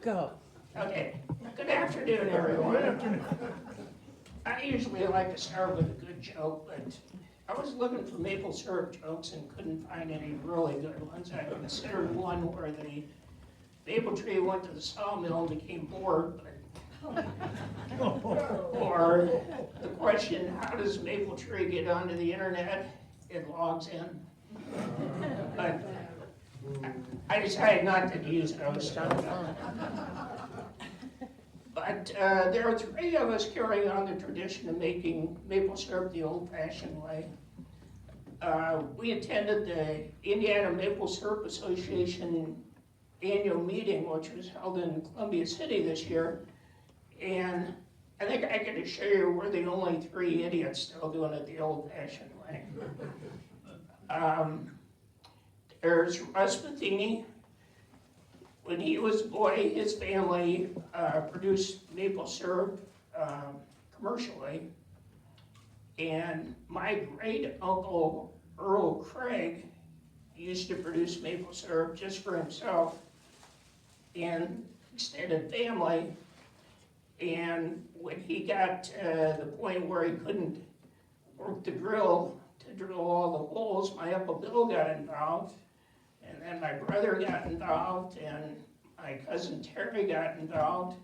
Go. Okay, good afternoon, everyone. I usually like to start with a good joke, but I was looking for maple syrup jokes and couldn't find any really good ones. I considered one where the maple tree went to the sawmill and became bored, but or the question, how does maple tree get onto the internet? It logs in. But I decided not to use those stuff. But there are three of us carrying on the tradition of making maple syrup the old-fashioned way. We attended the Indiana Maple Syrup Association annual meeting, which was held in Columbia City this year, and I think I can assure you we're the only three idiots still doing it the old-fashioned way. There's Russ Matheny. When he was a boy, his family produced maple syrup commercially, and my great uncle Earl Craig used to produce maple syrup just for himself and extended family. And when he got to the point where he couldn't work the drill to drill all the holes, my Uncle Bill got involved, and then my brother got involved, and my cousin Terry got involved,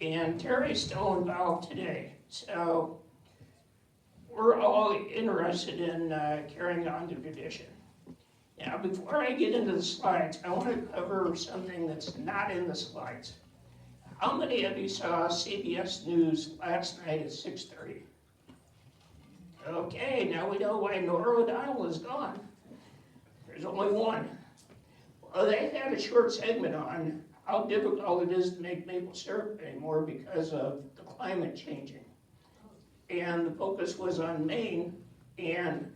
and Terry's still involved today. So we're all interested in carrying on the tradition. Now, before I get into the slides, I want to cover something that's not in the slides. How many of you saw CBS News last night at 6:30? Okay, now we know why Nora O'Donnell is gone. There's only one. Well, they had a short segment on how difficult it is to make maple syrup anymore because of the climate changing. And the focus was on Maine, and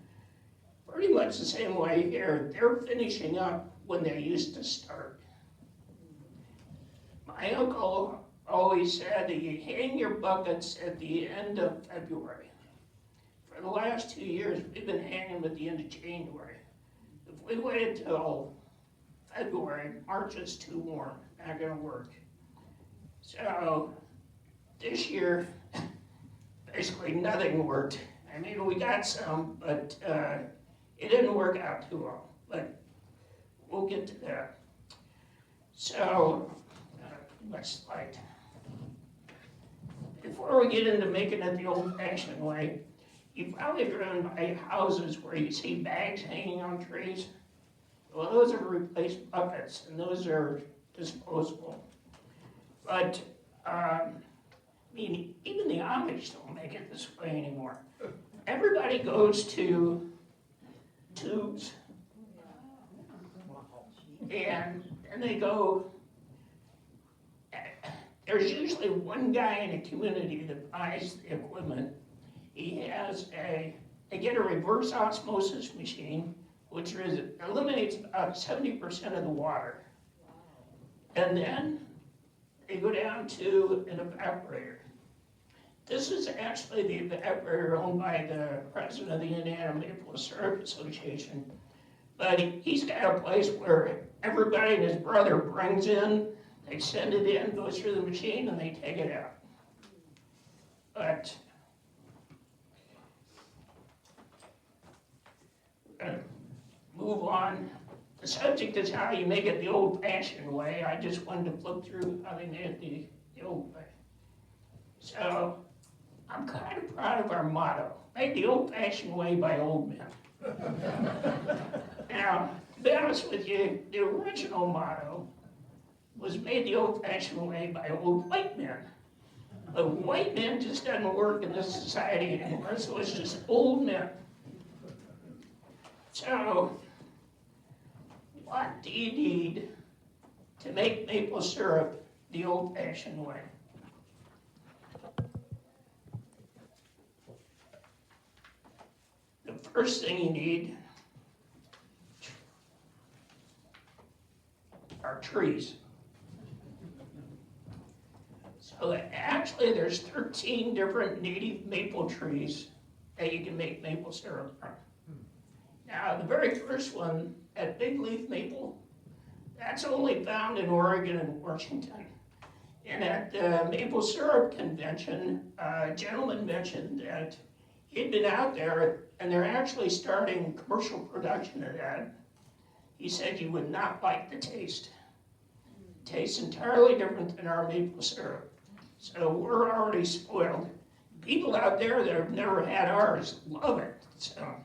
pretty much the same way here. They're finishing up when they used to start. My uncle always said that you hang your buckets at the end of February. For the last 2 years, we've been hanging them at the end of January. If we waited till February, March is too warm, not gonna work. So this year, basically nothing worked. I mean, we got some, but it didn't work out too well, but we'll get to that. So, next slide. Before we get into making it the old-fashioned way, you've probably driven by houses where you see bags hanging on trees. Well, those are replaced buckets, and those are disposable. But, I mean, even the Amish don't make it this way anymore. Everybody goes to tubes, and they go, there's usually one guy in a community that buys the equipment. They get a reverse osmosis machine, which eliminates about 70% of the water. And then they go down to an evaporator. This is actually the evaporator owned by the president of the Indiana Maple Syrup Association. But he's got a place where everybody and his brother brings in, they send it in, goes through the machine, and they take it out. But we're gonna move on. The subject is how you make it the old-fashioned way. I just wanted to flip through how they made it the old way. So I'm kind of proud of our motto, made the old-fashioned way by old men. Now, to be honest with you, the original motto was made the old-fashioned way by old white men. But white men just doesn't work in this society anymore, so it's just old men. So, what do you need to make maple syrup the old-fashioned way? The first thing you need are trees. So actually there's 13 different native maple trees that you can make maple syrup from. Now the very first one, that big leaf maple, that's only found in Oregon and Washington. And at the maple syrup convention, a gentleman mentioned that he'd been out there and they're actually starting commercial production of that. He said you would not like the taste. It tastes entirely different than our maple syrup. So we're already spoiled. People out there that have never had ours love it. So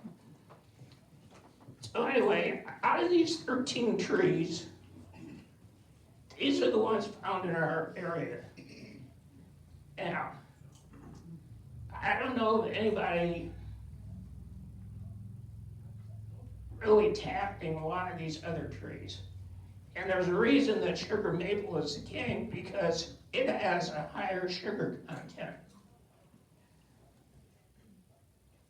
anyway, out of these 13 trees, these are the ones found in our area. Now, I don't know if anybody really tapping a lot of these other trees. And there's a reason that sugar maple is the king, because it has a higher sugar content.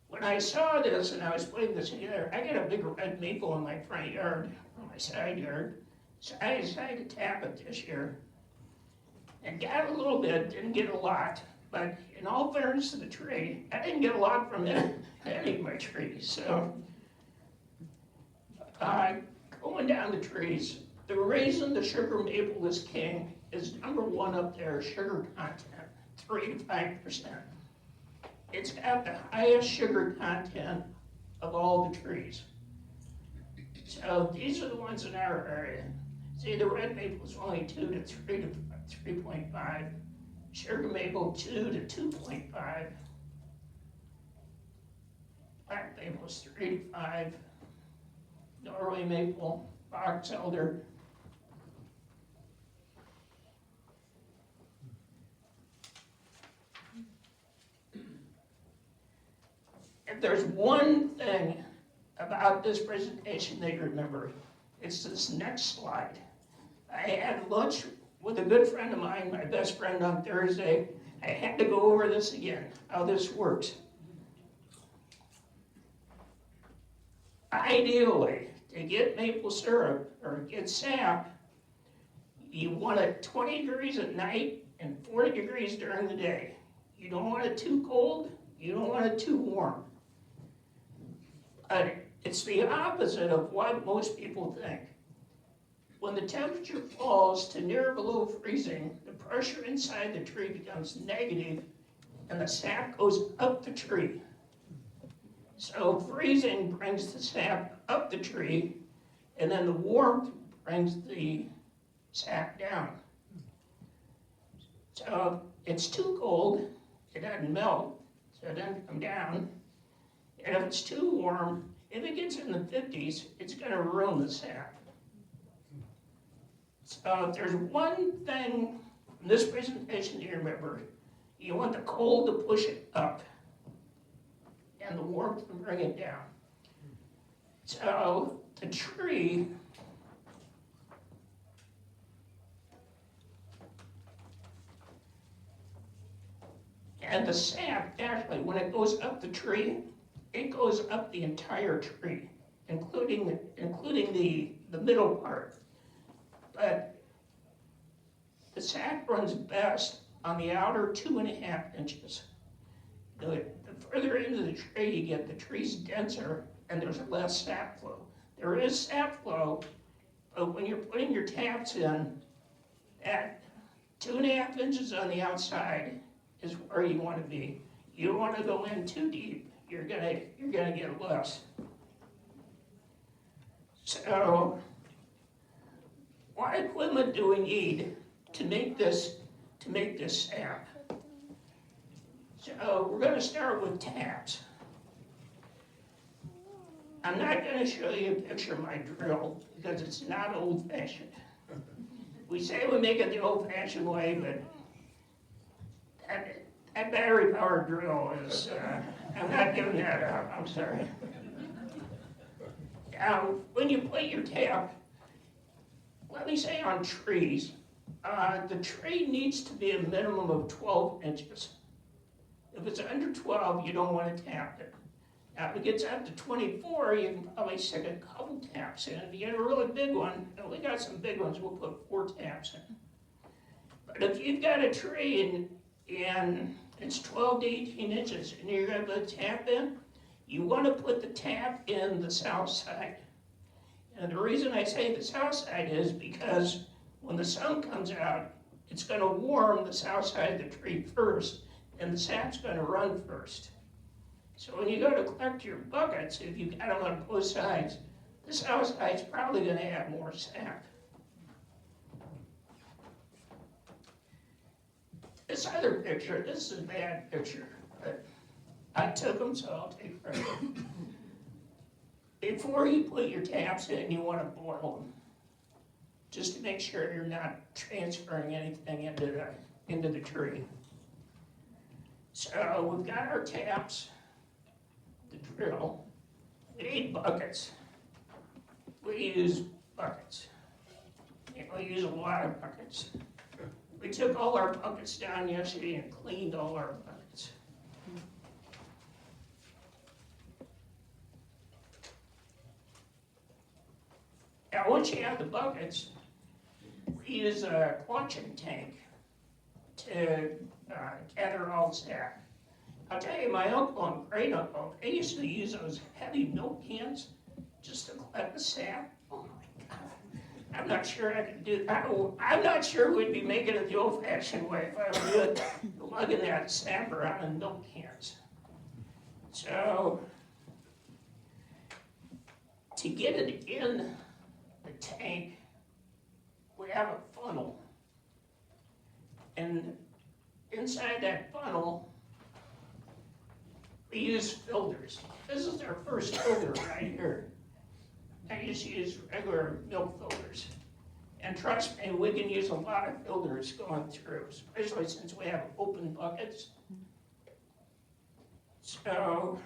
When I saw this and I was putting this together, I got a big red maple in my front yard, on my side yard, so I decided to tap it this year. And got a little bit, didn't get a lot, but in all fairness to the tree, I didn't get a lot from any of my trees. So, going down the trees, the reason the sugar maple is king is number one up there, sugar content, 3 to 5%. It's got the highest sugar content of all the trees. So these are the ones in our area. See, the red maple is only 2 to 3 to 3.5. Sugar maple 2 to 2.5. Black maple is 3 to 5. Norway maple, box elder. If there's one thing about this presentation that you remember, it's this next slide. I had lunch with a good friend of mine, my best friend, on Thursday. I had to go over this again, how this works. Ideally, to get maple syrup or get sap, you want it 20 degrees at night and 40 degrees during the day. You don't want it too cold, you don't want it too warm. It's the opposite of what most people think. When the temperature falls to near below freezing, the pressure inside the tree becomes negative and the sap goes up the tree. So freezing brings the sap up the tree, and then the warmth brings the sap down. So if it's too cold, it doesn't melt, so it doesn't come down. And if it's too warm, if it gets in the 50s, it's going to ruin the sap. So if there's one thing from this presentation you remember, you want the cold to push it up and the warmth to bring it down. So the tree and the sap, actually, when it goes up the tree, it goes up the entire tree, including the middle part. But the sap runs best on the outer 2.5 inches. The further into the tree you get, the tree's denser and there's less sap flow. There is sap flow, but when you're putting your taps in, at 2.5 inches on the outside is where you want to be. You don't want to go in too deep. You're gonna get less. So, what equipment do we need to make this sap? So we're going to start with taps. I'm not going to show you a picture of my drill because it's not old-fashioned. We say we make it the old-fashioned way, but that battery-powered drill is, I'm not giving that up, I'm sorry. Now, when you put your tap, let me say on trees, the tree needs to be a minimum of 12 inches. If it's under 12, you don't want to tap it. Now, if it gets up to 24, you can probably stick a couple taps in. If you get a really big one, and we got some big ones, we'll put 4 taps in. But if you've got a tree and it's 12 to 18 inches and you're going to put a tap in, you want to put the tap in the south side. And the reason I say the south side is because when the sun comes out, it's gonna warm the south side of the tree first, and the sap's gonna run first. So when you go to collect your buckets, if you've got them on both sides, the south side's probably gonna have more sap. This other picture, this is a bad picture, but I took them, so I'll take credit. Before you put your taps in, you want to boil them, just to make sure you're not transferring anything into the tree. So we've got our taps, the drill. We need buckets. We use buckets. And we use a lot of buckets. We took all our buckets down yesterday and cleaned all our buckets. Now, once you have the buckets, we use a concoction tank to gather all the sap. I'll tell you, my uncle and great uncle, they used to use those heavy milk cans just to collect the sap. Oh my God. I'm not sure I could do that. I'm not sure we'd be making it the old-fashioned way if I were doing lugging that sap around in milk cans. So, to get it in the tank, we have a funnel. And inside that funnel, we use filters. This is our first filter right here. I just use regular milk filters. And trust me, we can use a lot of filters going through, especially since we have open buckets. So,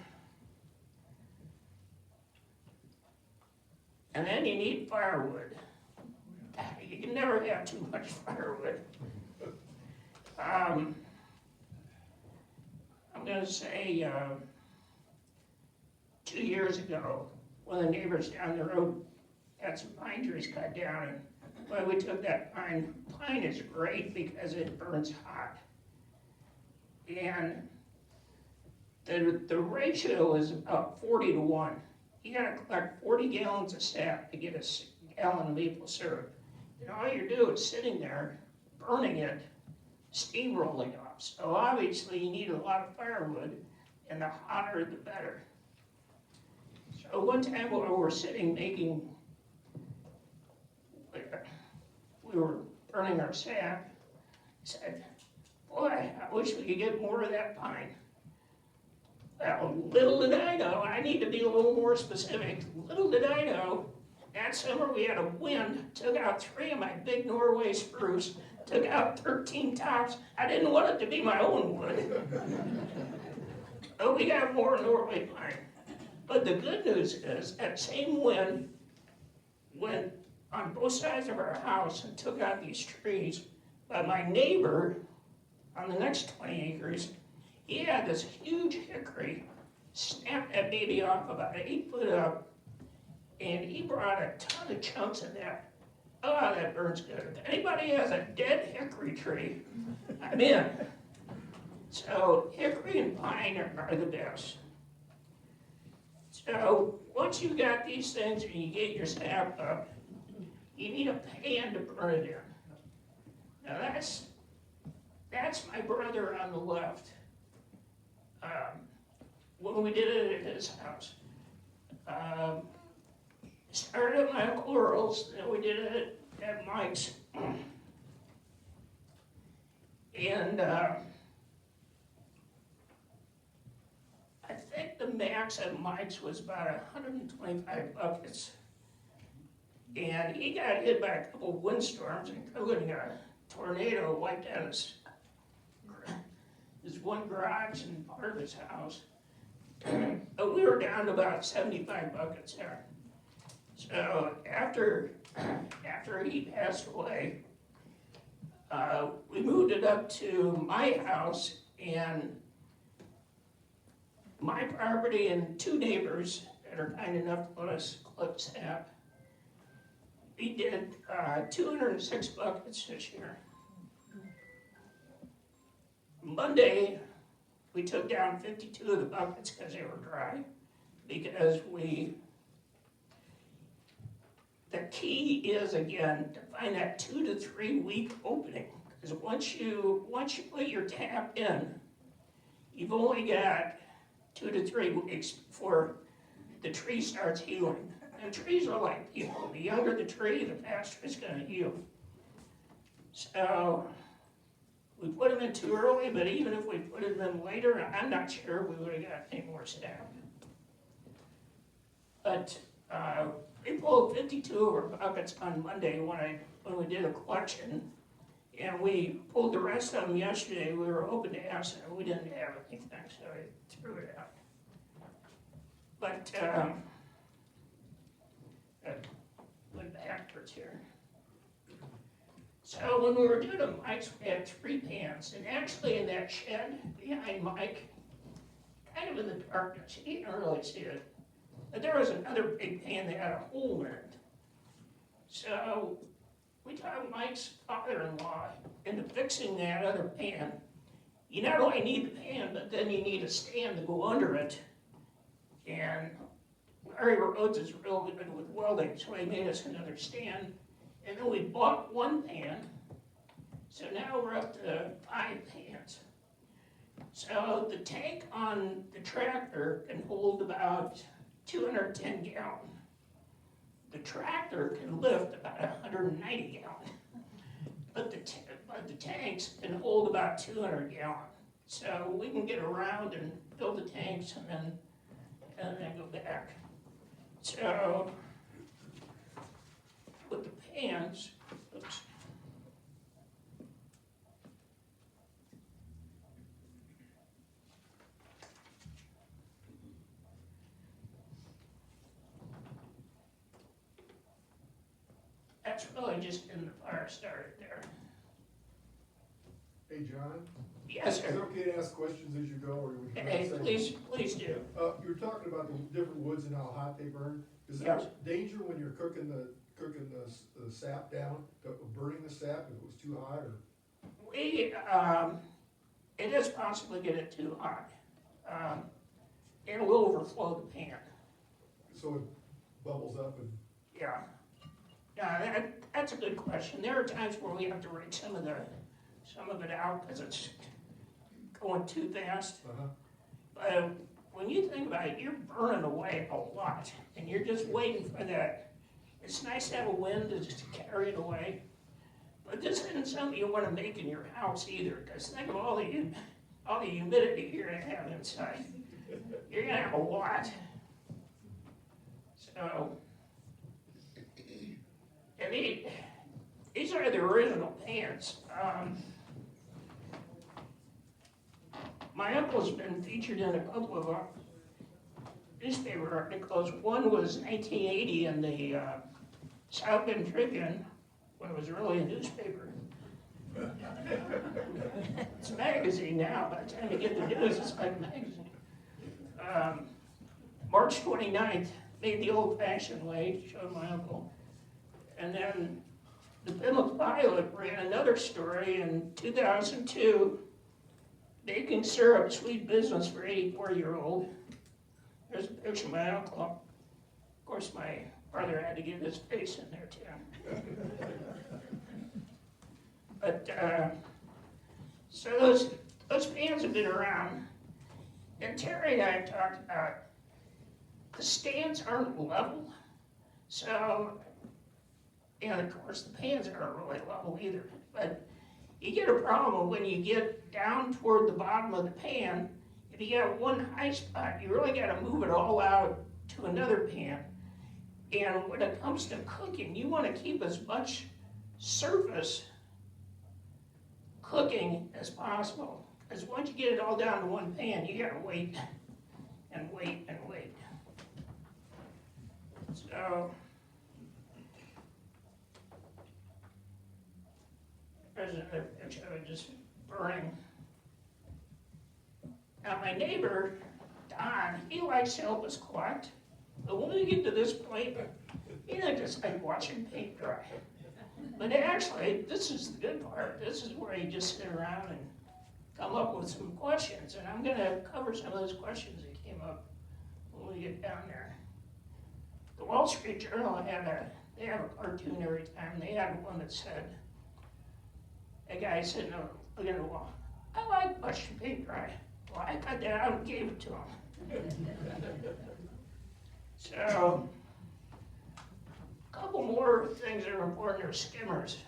and then you need firewood. You can never have too much firewood. I'm going to say 2 years ago, one of the neighbors down the road had some pine trees cut down, and when we took that pine is great because it burns hot. And the ratio is about 40 to 1. You gotta collect 40 gallons of sap to get a gallon of maple syrup. And all you're doing is sitting there, burning it, steamrolling off. So obviously you need a lot of firewood, and the hotter the better. So one time when we were sitting making, we were burning our sap, I said, boy, I wish we could get more of that pine. Well, little did I know, I need to be a little more specific, little did I know, that summer we had a wind, took out 3 of my big Norway spruce, took out 13 tops. I didn't want it to be my own wood. But we got more Norway pine. But the good news is that same wind went on both sides of our house and took out these trees. But my neighbor on the next 20 acres, he had this huge hickory, snapped that baby off about 8 foot up, and he brought a ton of chunks of that. Oh, that burns good. If anybody has a dead hickory tree, I'm in. So hickory and pine are the best. So once you've got these things and you get your sap up, you need a pan to burn it in. Now that's my brother on the left. When we did it at his house. Started at my Uncle Earl's, then we did it at Mike's. And I think the max at Mike's was about 125 buckets. And he got hit by a couple of windstorms, including a tornado wiped out his one garage and part of his house. But we were down to about 75 buckets there. So after he passed away, we moved it up to my house, and my property and 2 neighbors that are kind enough to let us collect sap. We did 206 buckets this year. Monday, we took down 52 of the buckets because they were dry, because the key is, again, to find that 2 to 3 week opening, Because once you put your tap in, you've only got 2 to 3 weeks before the tree starts healing. And trees are like people. The younger the tree, the faster it's going to heal. So we put them in too early, but even if we put them in later, I'm not sure we would have got any more staff. But we pulled 52 of our buckets on Monday when we did a collection, and we pulled the rest of them yesterday. We were hoping to have some, we didn't have anything, so I threw it out. But went backwards here. So when we were doing the mics, we had 3 pans, and actually in that shed behind Mike, kind of in the darkness, you didn't really see it, but there was another big pan that had a hole in it. So we talked Mike's father-in-law into fixing that other pan. You not only need the pan, but then you need a stand to go under it. And Larry Rhodes is real good with welding, so he made us another stand. And then we bought 1 pan, so now we're up to 5 pans. So the tank on the tractor can hold about 210 gallon. The tractor can lift about 190 gallon, but the tanks can hold about 200 gallon. So we can get around and fill the tanks and then go back. So with the pans, oops. That's really just getting the fire started there. Hey, John? Yes, Is it sir. okay to ask questions as you go, or would you Hey, say? please do. You were talking about the different woods and how hot they burn. Is there Yes. danger when you're cooking the sap down, burning the sap if it was too hot, or? It is possible to get it too hot. It will overflow the pan. So it bubbles up and, Yeah. Yeah, that's a good question. There are times where we have to rake some of it out because it's going too fast. But when you think about it, you're burning away a lot, and you're just waiting for that. It's nice to have a wind to just carry it away. But this isn't something you want to make in your house either, because think of all the humidity you're going to have inside. You're going to have a lot. So, and these are the original pans. My uncle's been featured in a couple of newspaper articles. One was 1980 in the South Bend Tribune, when it was really a newspaper. It's a magazine now. By the time you get the news, it's like a magazine. March 29th, made the old-fashioned way, showed my uncle. And then the Plymouth Pilot ran another story in 2002, baking syrup, sweet business for 84-year-old. There's a picture of my uncle. Of course, my brother had to get his face in there too. But, so those pans have been around. And Terry and I have talked about the stands aren't level. So, and of course the pans aren't really level either. But you get a problem when you get down toward the bottom of the pan. If you got one high spot, you really got to move it all out to another pan. And when it comes to cooking, you want to keep as much surface cooking as possible. Because once you get it all down to one pan, you got to wait and wait and wait. So, there's another picture of it just burning. Now my neighbor, Don, he likes to help us collect. But when we get to this point, he doesn't just like watching paint dry. But actually, this is the good part. This is where you just sit around and come up with some questions. And I'm gonna cover some of those questions that came up when we get down there. The Wall Street Journal they have a cartoon every time. They had one that said, a guy sitting there looking at the wall. I like brush paint dry. Well, I cut that out and gave it to him. So, a couple more things that are important are skimmers.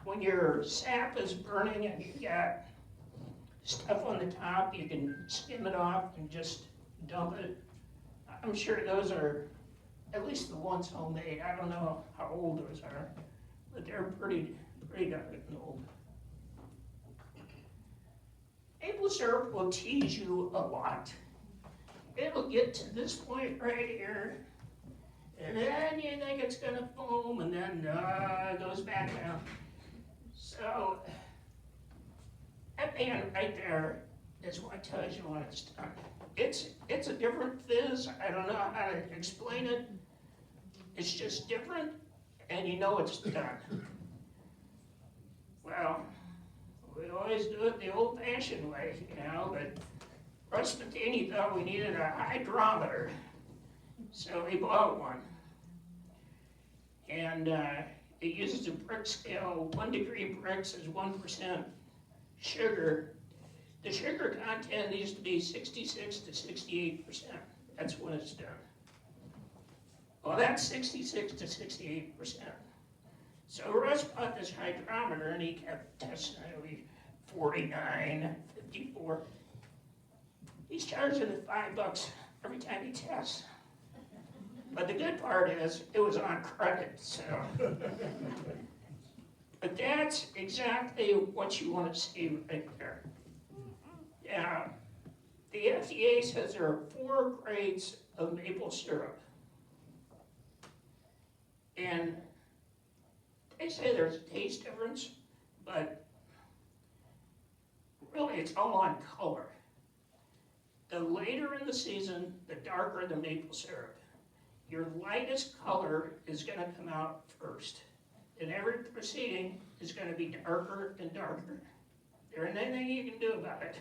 When your sap is burning and you got stuff on the top, you can skim it off and just dump it. I'm sure those are, at least the ones homemade, I don't know how old those are, but they're pretty darn old. Maple syrup will tease you a lot. It'll get to this point right here, and then you think it's gonna foam, and then it goes back down. So, that band right there is what tells you when it's done. It's a different fizz. I don't know how to explain it. It's just different, and you know it's done. Well, we always do it the old-fashioned way, you know, but Russ Matheny thought we needed a hydrometer, so he bought one. And it uses a brick scale. 1 degree bricks is 1% sugar. The sugar content needs to be 66 to 68%. That's when it's done. Well, that's 66 to 68%. So Russ bought this hydrometer and he kept testing it. 49, 54. He's charging it $5 every time he tests. But the good part is, it was on credit, so. But that's exactly what you want to see right there. Yeah, the FDA says there are 4 grades of maple syrup. And they say there's a taste difference, but really it's all on color. The later in the season, the darker the maple syrup. Your lightest color is going to come out first. And every proceeding is going to be darker and darker. There isn't anything you can do about it.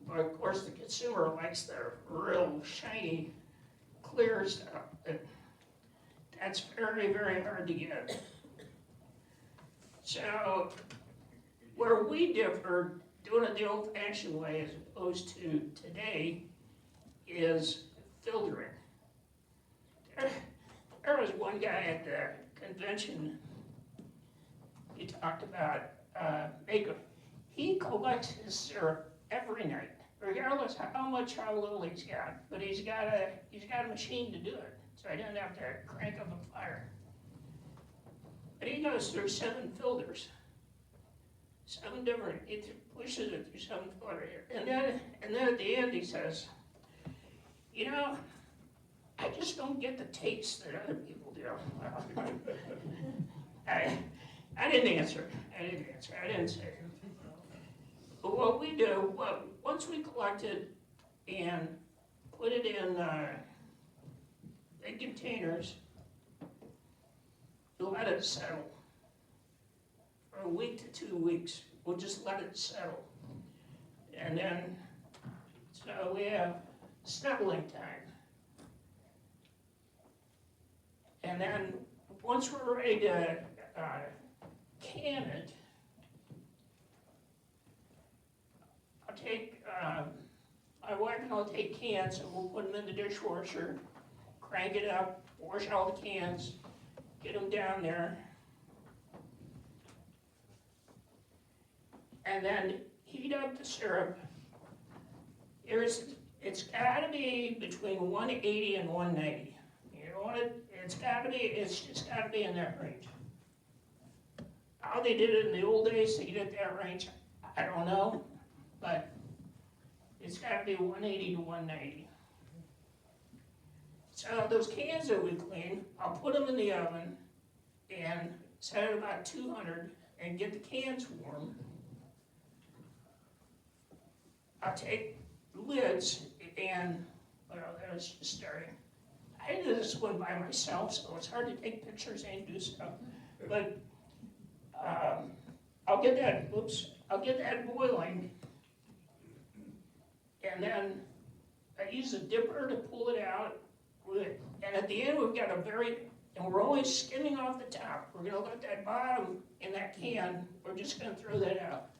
But of course the consumer likes the real shiny, clear stuff. That's very, very hard to get. So, where we differ, doing it the old-fashioned way as opposed to today, is filtering. There was one guy at the convention, he talked about makeup. He collects his syrup every night, regardless how much, how little he's got. But he's got a machine to do it, so he doesn't have to crank up a fire. But he goes through 7 filters, 7 different. He pushes it through 7 filters, and then at the end he says, "You know, I just don't get the taste that other people do." Well, I didn't answer. I didn't say it. But what we do, once we collect it and put it in big containers, we'll let it settle for a week to 2 weeks. We'll just let it settle. And then, so we have settling time. And then, once we're ready to can it, I'll take, my wife and I'll take cans and we'll put them in the dishwasher, crank it up, wash all the cans, get them down there, and then heat up the syrup. It's gotta be between 180 and 190. You know what? It's just gotta be in that range. How they did it in the old days to get at that range, I don't know, but it's gotta be 180 to 190. So those cans that we clean, I'll put them in the oven and set it about 200 and get the cans warm. I'll take the lids and, well, that was just starting. I did this one by myself, so it's hard to take pictures and do stuff. But I'll get that boiling, and then I use a dipper to pull it out. And at the end, we've got and we're only skimming off the top. We're gonna let that bottom in that can, we're just gonna throw that out.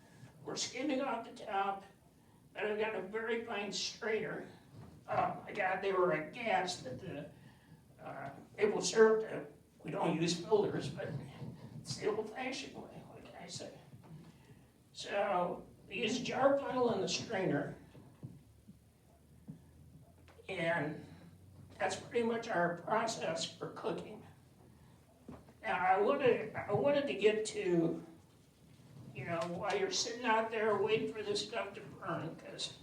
We're skimming off the top, and I've got a very fine strainer. My God, they were aghast at the maple syrup. We don't use filters, but it's the old-fashioned way, what can I say? So we use a jar funnel and the strainer, and that's pretty much our process for cooking. Now I wanted to get to, you know, while you're sitting out there waiting for this stuff to burn, because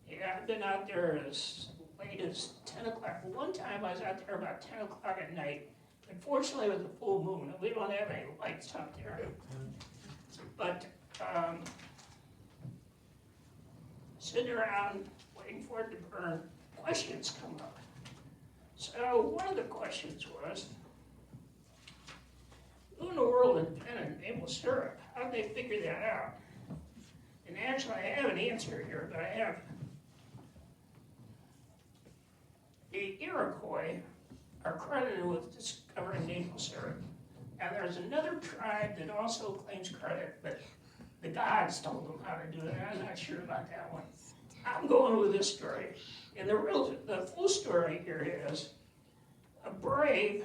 yeah, I've been out there as late as 10 o'clock. One time I was out there about 10 o'clock at night. Unfortunately, it was a full moon, and we don't have any lights out there. But sitting around waiting for it to burn, questions come up. So one of the questions was, who in the world invented maple syrup? How did they figure that out? And actually, I have an answer here, but I have the Iroquois are credited with discovering maple syrup. Now there's another tribe that also claims credit, but the gods told them how to do it. I'm not sure about that one. I'm going with this story. And the full story here is a brave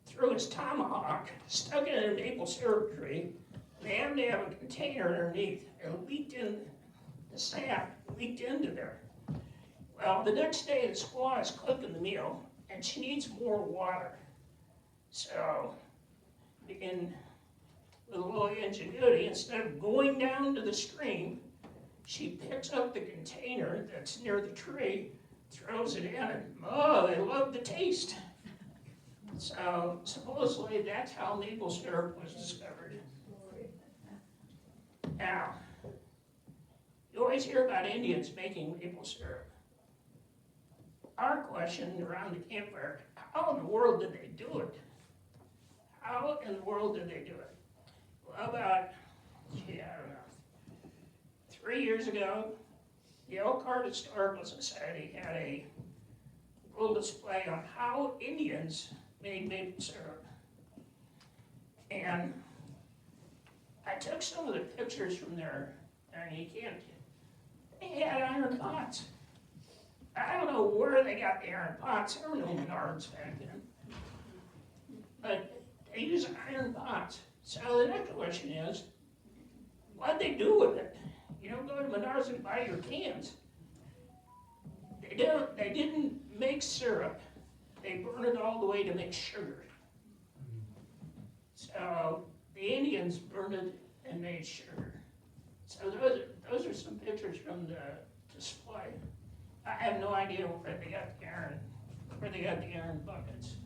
threw his tomahawk, stuck it in a maple syrup tree, and they happened to have a container underneath. It leaked in, the sap leaked into there. Well, the next day the squaw is cooking the meal, and she needs more water. So, with a little ingenuity, instead of going down to the stream, she picks up the container that's near the tree, throws it in, and oh, they love the taste. So, supposedly that's how maple syrup was discovered. Now, you always hear about Indians making maple syrup. Our question around the campfire, how in the world did they do it? How in the world did they do it? Well, about, I don't know, 3 years ago, the Elkhart Historical Society had a little display on how Indians made maple syrup. And I took some of the pictures from there, and you can't, they had iron pots. I don't know where they got the iron pots. There were no Menards back then. But they use iron pots. So the next question is, what'd they do with it? You don't go to Menards and buy your cans. They didn't make syrup. They burned it all the way to make sugar. So the Indians burned it and made sugar. So those are some pictures from the display. I have no idea where they got the iron buckets.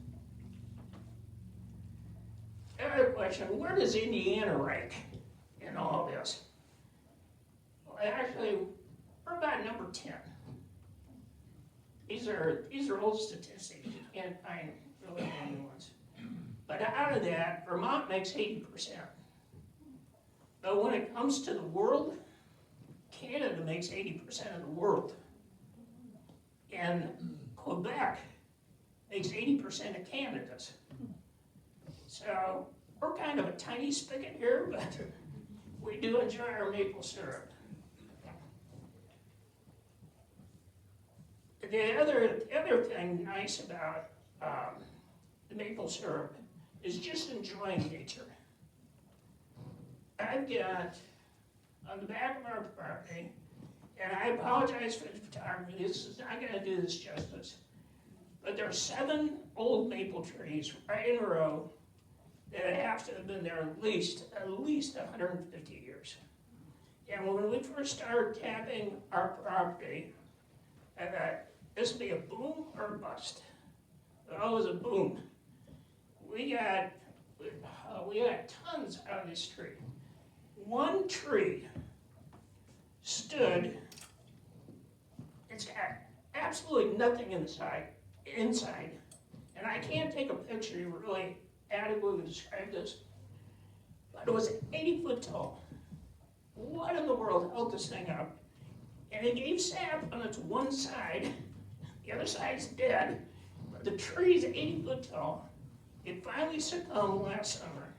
The other question, where does Indiana rank in all this? Well, actually, we're about number 10. These are old statistics. You can't find really new ones. But out of that, Vermont makes 80%. But when it comes to the world, Canada makes 80% of the world. And Quebec makes 80% of Canada's. So we're kind of a tiny spigot here, but we do enjoy our maple syrup. The other thing nice about the maple syrup is just enjoying nature. I've got, on the back of our property, and I apologize for the photography, this is not going to do this justice, but there are 7 old maple trees right in a row that have to have been there at least 150 years. And when we first started tapping our property, I thought, this would be a boom or a bust. Well, it was a boom. We got tons out of this tree. One tree stood, it's got absolutely nothing inside, and I can't take a picture to really adequately describe this, but it was 80 foot tall. What in the world held this thing up? And it gave sap on its one side, the other side's dead, but the tree's 80 foot tall. It finally succumbed last summer.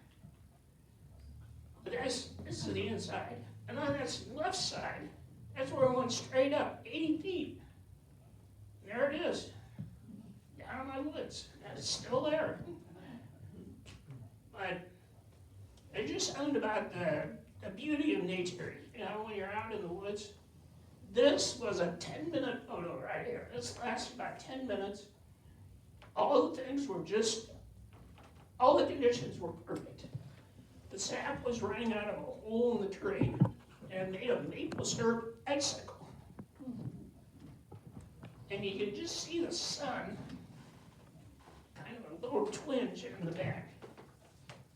But this is the inside. And on this left side, that's where it went straight up, 80 feet. There it is, down in my woods, and it's still there. But there's just something about the beauty of nature, you know, when you're out in the woods. This was a 10-minute photo right here. This lasted about 10 minutes. All the things were just, all the conditions were perfect. The sap was running out of a hole in the tree and made a maple syrup icicle. And you could just see the sun, kind of a little twinge in the back.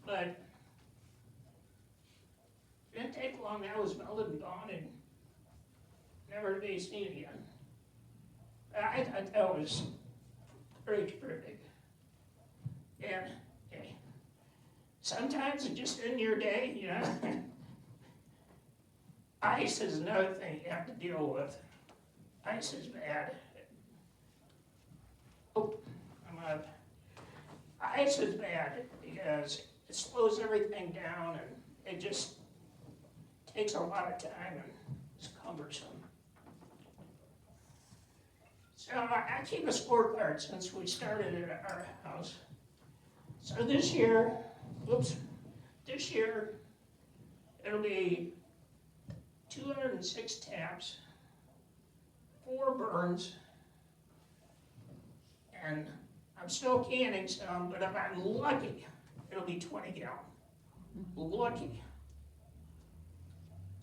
But it didn't take long, that was melted and gone and never to be seen again. I thought that was pretty terrific. And hey, sometimes it's just in your day, you know. Ice is another thing you have to deal with. Ice is bad. Oh, I'm up. Ice is bad because it slows everything down and it just takes a lot of time and it's cumbersome. So I keep a scorecard since we started at our house. So this year it'll be 206 taps, 4 burns, and I'm still canning some, but if I'm lucky, it'll be 20 gallon. Lucky.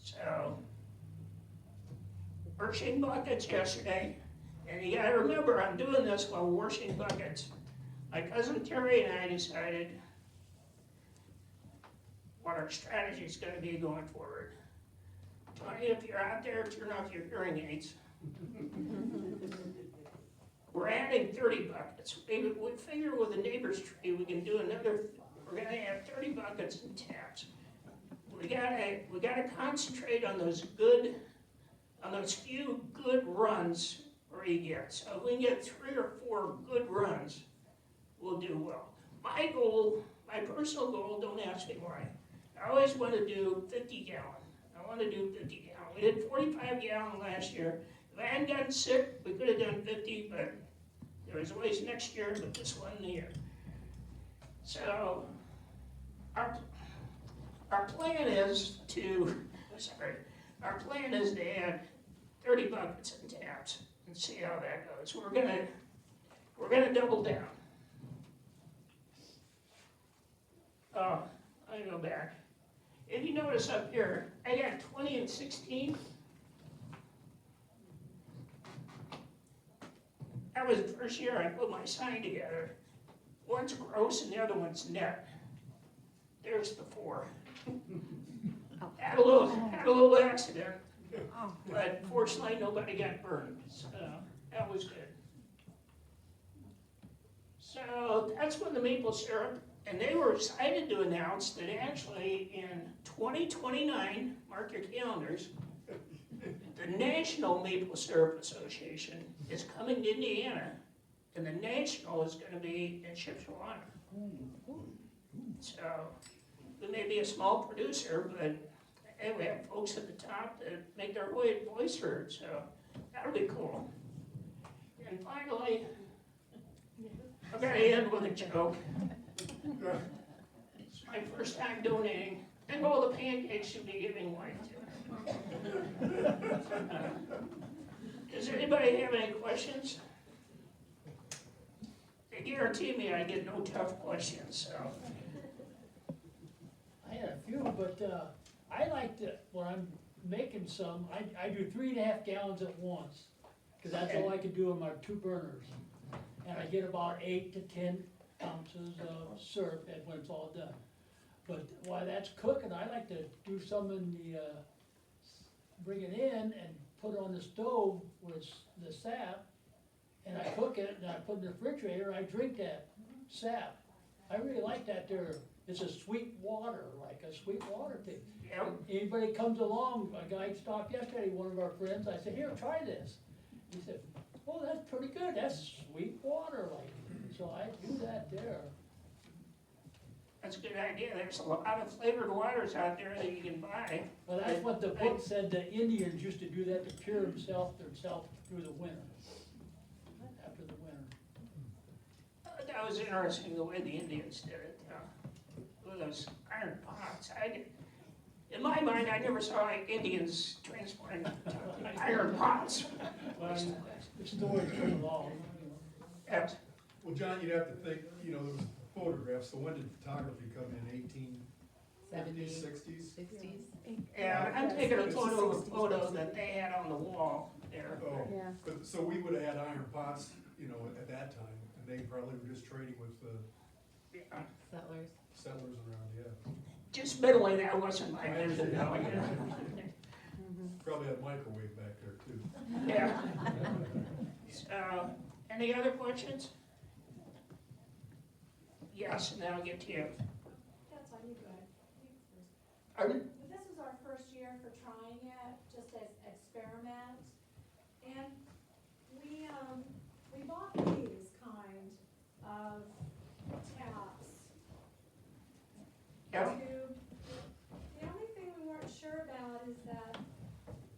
So, washing buckets yesterday, and you gotta remember, I'm doing this while washing buckets. My cousin Terry and I decided what our strategy is gonna be going forward. Tony, if you're out there, turn off your hearing aids. We're adding 30 buckets. We figure with the neighbor's tree, we can do another, we're gonna add 30 buckets and taps. We gotta concentrate on those few good runs where you get. So if we can get 3 or 4 good runs, we'll do well. My goal, my personal goal, don't ask me why. I always want to do 50 gallon. I want to do 50 gallon. We did 45 gallon last year. If I hadn't gotten sick, we could have done 50, but there was always next year, but this wasn't the year. So our plan is to, our plan is to add 30 buckets and taps and see how that goes. We're gonna double down. Oh, I go back. If you notice up here, I got 20 and 16. That was the first year I put my sign together. One's gross and the other one's net. There's the 4. Had a little accident, but fortunately nobody got burned, so that was good. So that's when the maple syrup, and they were excited to announce that actually in 2029, mark your calendars, the National Maple Syrup Association is coming to Indiana, and the national is going to be in Shipshewana. So we may be a small producer, but hey, we have folks at the top that make their voice heard, so that'll be cool. And finally, I'm going to end with a joke. It's my first time donating, and all the pancakes should be giving away too. Does anybody have any questions? They guarantee me I get no tough questions, so. I had a few, but I like to, when I'm making some, I do 3.5 gallons at once, because that's all I can do on my 2 burners. And I get about 8 to 10 ounces of syrup when it's all done. But while that's cooking, I like to do some in the, bring it in and put it on the stove with the sap, and I cook it, and I put it in the refrigerator, and I drink that sap. I really like that there. It's a sweet water, like a sweet water thing. Yep. Anybody comes along, a guy stopped yesterday, one of our friends, I said, here, try this. He said, oh, that's pretty good, that's sweet water, like. So I do that there. That's a good idea. There's a lot of flavored waters out there that you can buy. Well, that's what the book said, the Indians used to do that to cure themselves through the winter, after the winter. That was interesting, the way the Indians did it, with those iron pots. In my mind, I never saw Indians transporting iron pots. Well, the story's pretty long. Yes. Well, John, you'd have to think, you know, there was photographs, so when did photography come in, 1850s, 60s? 60s. Yeah, I'm taking a photo that they had on the wall there. Oh, Yeah. but, so we would've had iron pots, you know, at that time, and they probably were just trading with the Yeah. Settlers. settlers around, yeah. Just mentally, that wasn't my I vision, though, you know. Probably had a microwave back there too. Yeah. So, any other questions? Yes, and then I'll get to you. That's fine, you go ahead. You first. Pardon? This was our first year for trying it, just as experiment. And we bought these kind of taps. Yeah. The only thing we weren't sure about is that,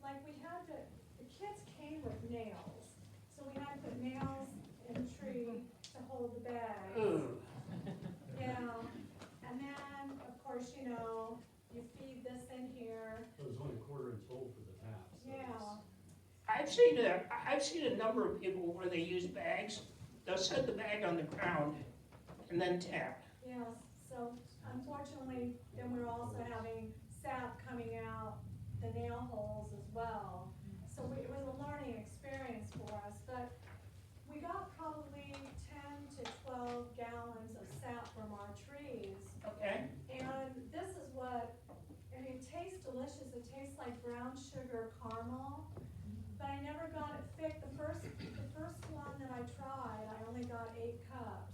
like, the kits came with nails. So we had to put nails in the tree to hold the bag. Ooh. Yeah, and then, of course, you know, you feed this in here. It was only a quarter-inch hole for the tap, so Yeah. I've seen a number of people where they use bags. They'll set the bag on the ground and then tap. Yes, so unfortunately, then we're also having sap coming out the nail holes as well. So it was a learning experience for us, but we got probably 10 to 12 gallons of sap from our trees. Okay? And this is what, I mean, it tastes delicious, it tastes like brown sugar caramel, but I never got it thick. The first one that I tried, I only got 8 cups.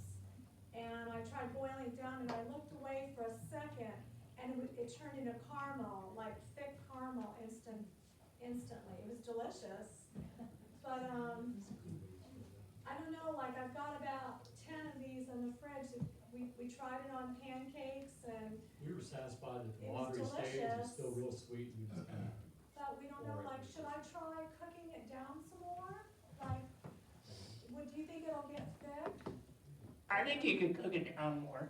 And I tried boiling it down and I looked away for a second and it turned into caramel, like thick caramel instantly. It was delicious. But, I don't know, like I've got about 10 of these in the fridge. We tried it on pancakes and, we were satisfied that the It was watery stage delicious. is still real sweet, and we just kind of, but we don't know, like, should I try cooking it down some more? Like, do you think it'll get thick? I think you can cook it down more.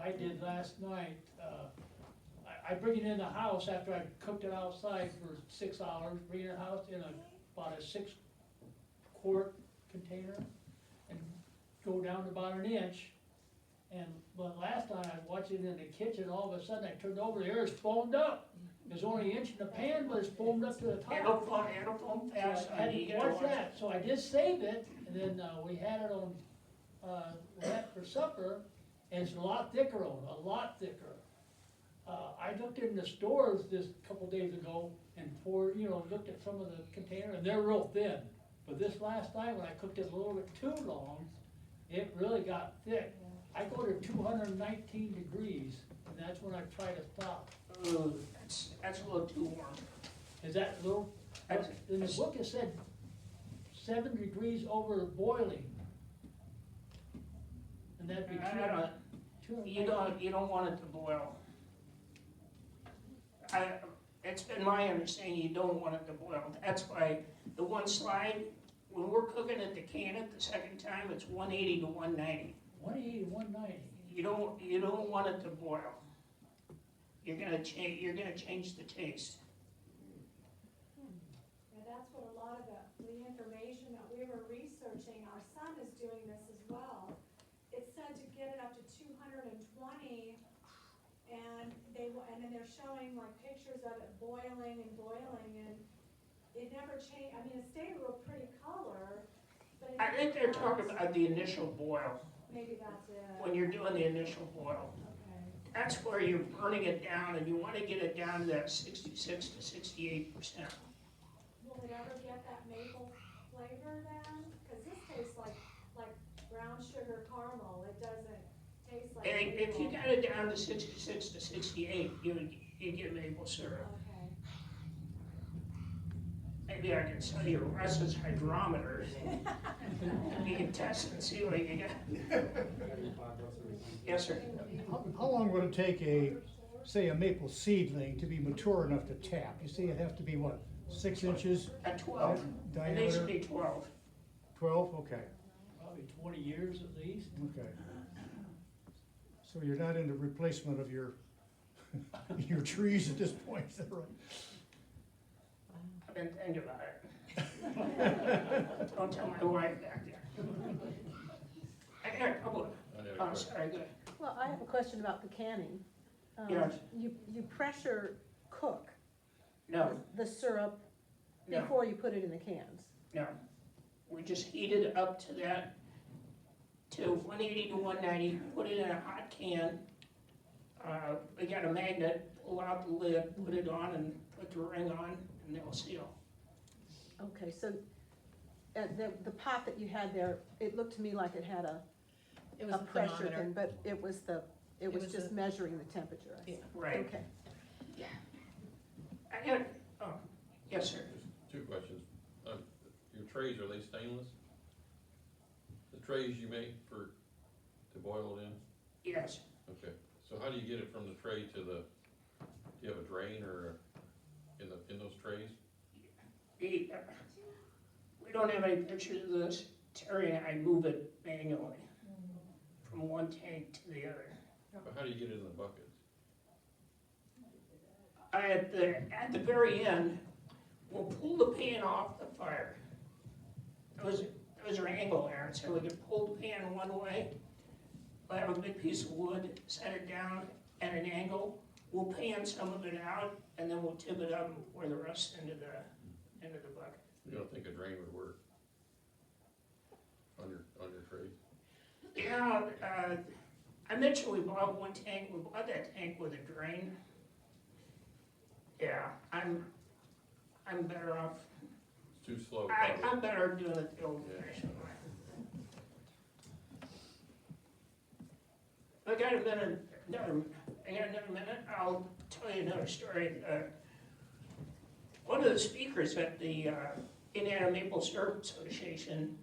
I did last night, I bring it in the house after I cooked it outside for 6 hours, bring it in the house in about a 6-quart container and go down to about 1 inch. But last time I watched it in the kitchen, all of a sudden I turned over, the air is foamed up. There's only 1 inch in the pan, but it's foamed up to the top. It'll foam So fast, I had honey. You to gotta watch watch that, so I did save it, and then, we had it on, we had it for supper, and it's a lot thicker a lot thicker. I looked in the stores this couple days ago and looked at some of the containers, and they're real thin. But this last night, when I cooked it a little bit too long, it really got thick. I go to 219 degrees, and that's when I try to stop. Ooh, that's a little too warm. Is that a little, in the book it said 7 degrees over boiling. And that'd be I don't- You don't want it to boil. It's been my understanding you don't want it to boil. That's why the one slide, when we're cooking it to can it the second time, it's 180 to 190. 180 to 190. You don't want it to boil. You're gonna change the taste. Yeah, that's what a lot of the information that we were researching, our son is doing this as well. It said to get it up to 220, and then they're showing like pictures of it boiling, and it never changed. I mean, it stayed a real pretty color, but it I think they're talking about the initial boil, maybe that's it. when you're doing the initial boil. Okay. That's where you're burning it down, and you wanna get it down to that 66 to 68%. Will it ever get that maple flavor then? Cause this tastes like brown sugar caramel. It doesn't taste like And maple. if you got it down to 66 to 68, you get maple syrup. Okay. Maybe maybe I can sell you Russ's hydrometer. You can test and see what you get. Yes, sir. How long would it take say a maple seedling to be mature enough to tap? You say it have to be what, 6 inches At 12. It needs to diameter? be 12. 12, okay, Probably 20 years at least. okay. So you're not into replacement of your, your trees at this point, is that right? I've been thinking about it. Don't tell my wife back there. I got a couple of, oh, sorry, go ahead. Well, I have a question about the canning. Yes. You pressure cook No, the syrup no, before you put it in the cans. no. We just heat it up to that, to 180 to 190, put it in a hot can. We got a magnet, pull out the lid, put it on and put the ring on, and they'll seal. Okay, so the pot that you had there, it looked to me like it had It was a the pressure thermometer. thing, but it was was just the- measuring the temperature. I see. Right. Okay. I got, oh, yes, sir. Just two questions. Your trays, are they stainless? The trays you make to boil it in? Yes. Okay, so how do you get it from the tray to do you have a drain or in those trays? We don't have any pictures of this. Terry and I move it manually from one tank to the other. But how do you get it in the buckets? At the very end, we'll pull the pan off the fire. Those are angle irons, so we can pull the pan one way. We'll have a big piece of wood, set it down at an angle. We'll pan some of it out, and then we'll tip it up and pour the rest into the bucket. You don't think a drain would work on your trays? Yeah, I mentioned we bought one tank, we bought that tank with a drain. Yeah, I'm better off, It's too slow. I'm probably. better doing it the old fashioned way. I got another minute, I'll tell you another story. One of the speakers at the Indiana Maple Syrup Association,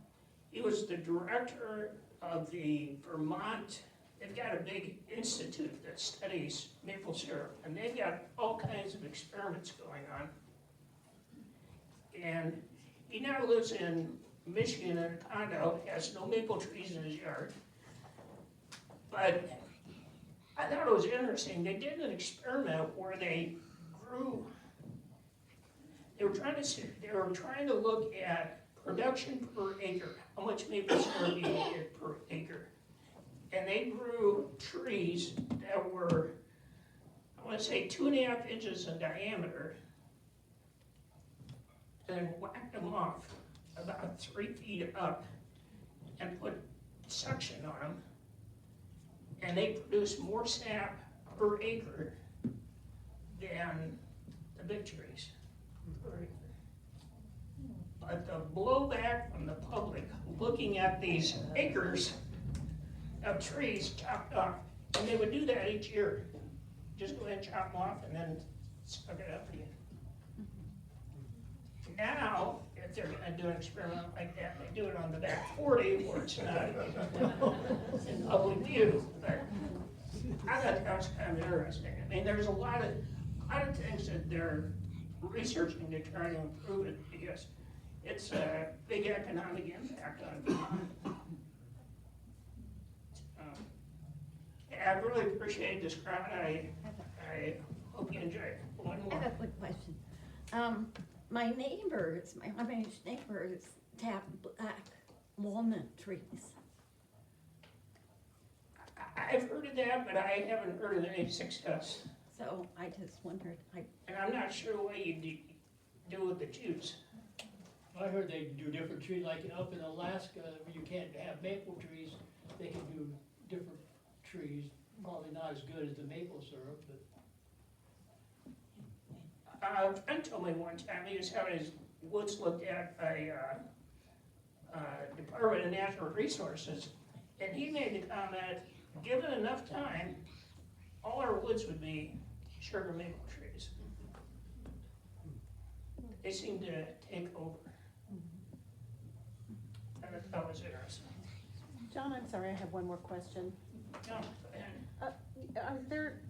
he was the director of the Vermont, they've got a big institute that studies maple syrup, and they've got all kinds of experiments going on. And he now lives in Michigan in a condo, has no maple trees in his yard. But I thought it was interesting, they did an experiment where they were trying to look at production per acre, how much maple syrup you get per acre. And they grew trees that were, I wanna say 2.5 inches in diameter, and whacked them off about 3 feet up and put suction on them. And they produced more sap per acre than the big trees per acre. But the blowback from the public, looking at these acres of trees chopped off, and they would do that each year. Just go ahead and chop them off and then suck it up again. Now, if they're gonna do an experiment like that, they do it on the back 40 where it's not in public view. But I thought that was kind of interesting. I mean, there's a lot of things that they're researching to try to improve it because it's a big economic impact on Vermont. Yeah, I really appreciate this crowd. I hope you enjoy it. One I have more. a quick question. My neighbor's neighbors tap black walnut trees. I've heard of that, but I haven't heard of any success. So I just wondered, And I'm not sure what you do with the juice. I heard they do different trees, like up in Alaska, where you can't have maple trees, they can do different trees, probably not as good as the maple syrup, but. A friend told me one time he was having his woods looked at by Department of Natural Resources, and he made the comment, given enough time, all our woods would be sugar maple trees. they seem to take over. That was interesting. John, I'm sorry, I have one more question. No, go ahead. Are there,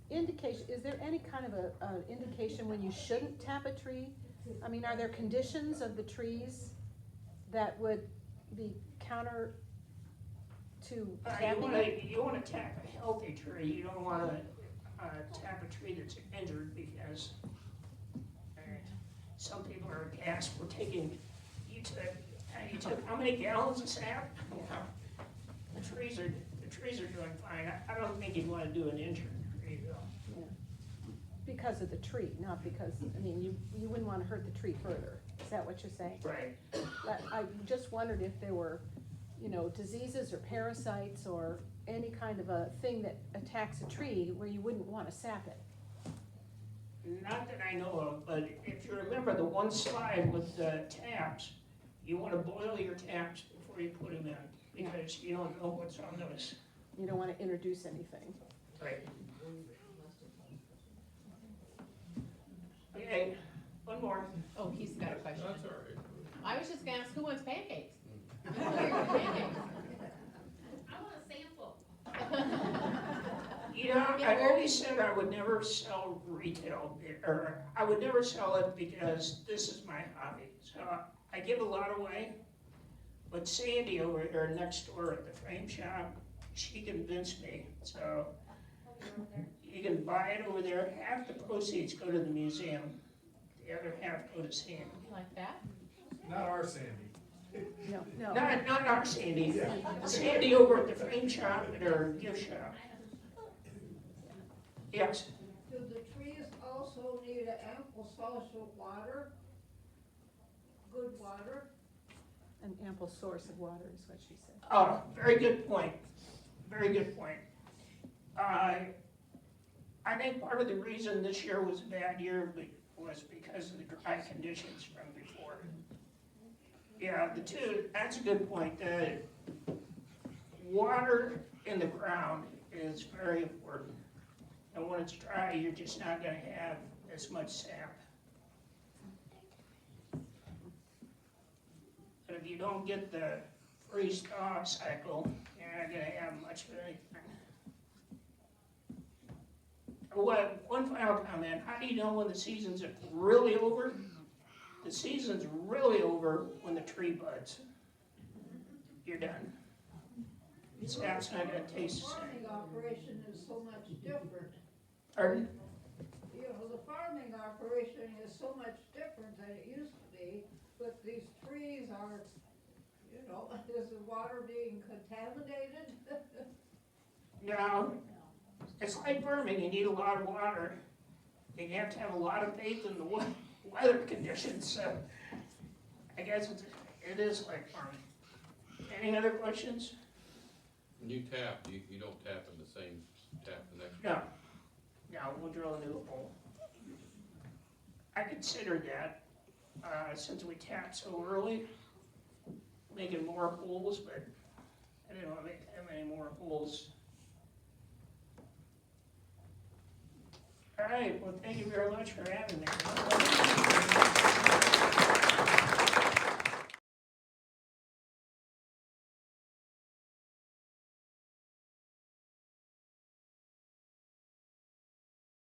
is there any kind of a indication when you shouldn't tap a tree? I mean, are there conditions of the trees that would be counter to tapping it? You wanna tap a healthy tree, you don't wanna, tap a tree that's injured because some people are gassed, we're taking, you took how many gallons of sap? The trees are doing fine, I don't think you'd wanna do an injured tree though. Because of the tree, not because, I mean, you wouldn't wanna hurt the tree further, is that what you're saying? Right. But I just wondered if there were, diseases or parasites or any kind of a thing that attacks a tree where you wouldn't wanna sap it. Not that I know of, but if you remember the one slide with the taps, you wanna boil your taps before you put them in, because you don't know what's on those. You don't wanna introduce anything. Right. Okay, one more. Oh, he's got a question. That's all right. I was just gonna ask, who wants pancakes? I want a sample. You know, I've always said I would never sell retail, or I would never sell it because this is my hobby. So I give a lot away, but Sandy over here next door at the frame shop, she convinced me, so you can buy it over there. Half the proceeds go to the museum, the other half go to Sandy. You like that? Not our Sandy. No. Not our Sandy, Sandy over at the frame shop at her gift shop. Yes, Do the trees also need an ample source of water? Good water? An ample source of water is what she said. oh, very good point, very good point. I think part of the reason this year was a bad year was because of the dry conditions from before. Yeah, that's a good point. The water in the ground is very important. And when it's dry, you're just not gonna have as much sap. But if you don't get the freeze-thaw cycle, you're not gonna have much of anything. One final comment, how do you know when the season's really over? The season's really over when the tree buds. You're done. The sap's not gonna taste the same. Farming operation is so much different. Pardon? The farming operation is so much different than it used to be, but these trees are, is the water being contaminated? No, it's like farming, you need a lot of water. You have to have a lot of faith in the weather conditions, so I guess it is like farming. Any other questions? When you tap, you don't tap in the same tap the next. No. No, we'll drill a new hole. I considered that, since we tapped so early, making more holes, but I didn't want to make that many more holes. All right, well, thank you very much for having me.